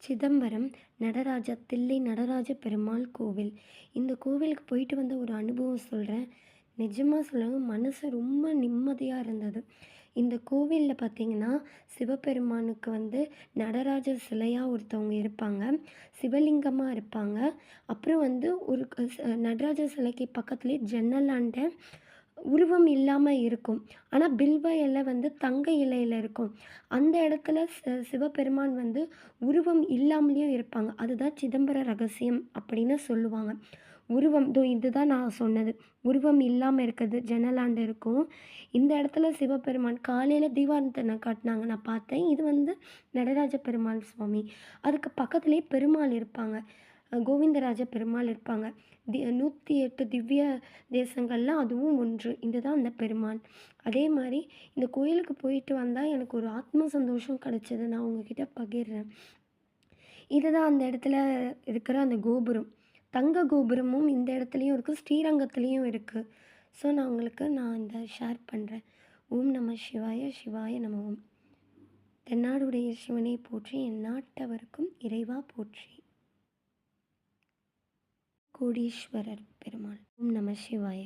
சிதம்பரம் தில்லை நடராஜ பெருமாள் கோவில். இந்த கோவிலுக்கு போயிட்டு வந்த ஒரு அனுபவம் சொல்கிறேன். நிஜமாக சொல்லுங்க, மனசு ரொம்ப நிம்மதியாக இருந்தது. இந்த கோவிலில் பார்த்தீங்கன்னா, சிவபெருமானுக்கு நடராஜர் சிலையாக ஒருத்தவங்க இருப்பாங்க. சிவலிங்கமாக இருப்பாங்க. அப்புறம் ஒரு நடராஜர் சிலைக்கு பக்கத்துலேயே ஜன்னலாண்ட உருவம் இல்லாமல் இருக்கும். ஆனால் பில்வ இலை தங்க இலையில் இருக்கும். அந்த இடத்துல சிவபெருமான் உருவம் இல்லாமலேயும் இருப்பாங்க. அதுதான் சிதம்பர ரகசியம் அப்படின்னு சொல்லுவாங்க. உருவம் இதுதான் நான் சொன்னது. உருவம் இல்லாமல் இருக்கிறது ஜன்னலாண்ட இருக்கும். இந்த இடத்துல சிவபெருமான் காலையில் தீபாராதனை காட்டினாங்க, நான் பார்த்தேன். இது நடராஜ பெருமாள் சுவாமி. அதுக்கு பக்கத்துலேயே பெருமாள் இருப்பாங்க. கோவிந்தராஜ பெருமாள் இருப்பாங்க. 108 திவ்ய தேசங்கள்லாம் அதுவும் ஒன்று. இதுதான் அந்த பெருமாள். அதே மாதிரி இந்த கோயிலுக்கு போயிட்டு வந்தால் எனக்கு ஒரு ஆத்ம சந்தோஷம் கிடச்சிது. நான் உங்ககிட்ட பகிர்றேன். இதுதான் அந்த இடத்துல இருக்கிற அந்த கோபுரம். தங்க கோபுரமும் இந்த இடத்துலையும் இருக்குது, ஸ்ரீரங்கத்துலேயும் இருக்குது. ஸோ நான் இந்த ஷேர் பண்ணுறேன். ஓம் நம சிவாய சிவாய நம ஓம். தென்னாடுடைய சிவனை போற்றி, என் நாட்டவருக்கும் இறைவா போற்றி. கோடீஸ்வரர் பெருமாள். ஓம் நம சிவாய.